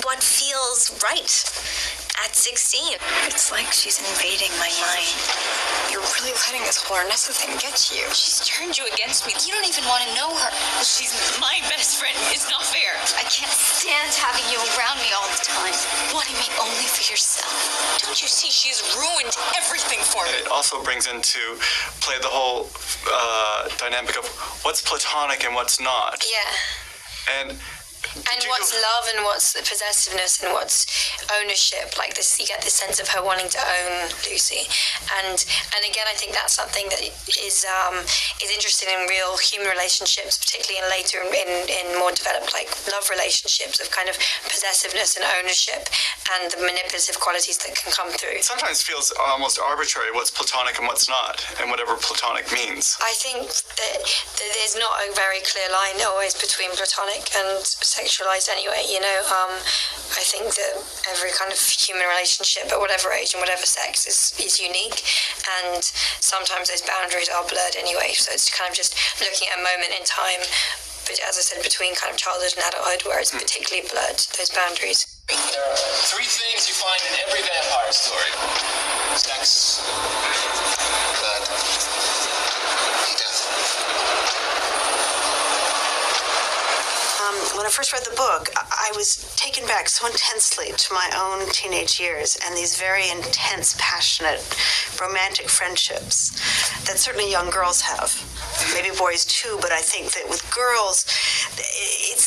what feels right at 16. It's like she's invading my mind. You're really letting this whole Ernesto thing get to you. She's turned you against me. You don't even want to know her. She's my best friend. It's not fair. I can't stand having you around me all the time, wanting me only for yourself. Don't you see she's ruined everything for me? It also brings into play the whole dynamic of what's platonic and what's not. Yeah. And what's love and what's the possessiveness and what's ownership, like this, you get this sense of her wanting to own Lucy, and again I think that's something that is interesting in real human relationships, particularly in later in more developed like love relationships, of kind of possessiveness and ownership and the manipulative qualities that can come through. It sometimes feels almost arbitrary what's platonic and what's not, and whatever platonic means. I think that there's not a very clear line always between platonic and sexualized anyway, you know. I think that every kind of human relationship at whatever age and whatever sex is unique, and sometimes those boundaries are blurred anyway, so it's kind of just looking at a moment in time, but as I said, between kind of childhood and adulthood where it's particularly blurred, those boundaries. There are three things you find in every vampire story: sex, blood, and death. When I first read the book, I was taken back so intensely to my own teenage years and these very intense, passionate, romantic friendships that certainly young girls have. Maybe boys too, but I think that with girls,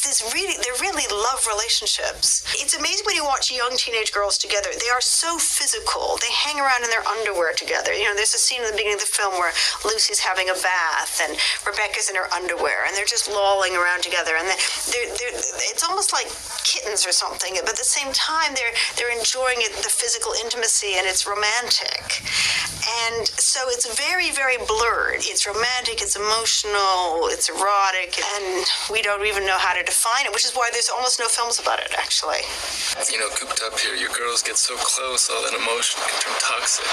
they're really love relationships. It's amazing when you watch young teenage girls together. They are so physical. They hang around in their underwear together. You know, there's a scene in the beginning of the film where Lucy's having a bath and Rebecca's in her underwear, and they're just lolling around together. And it's almost like kittens or something, but at the same time, they're enjoying it, the physical intimacy, and it's romantic. And so it's very, very blurred. It's romantic, it's emotional, it's erotic, and we don't even know how to define it, which is why there's almost no films about it, actually. You know, cooped up here, you girls get so close, all that emotion can turn toxic.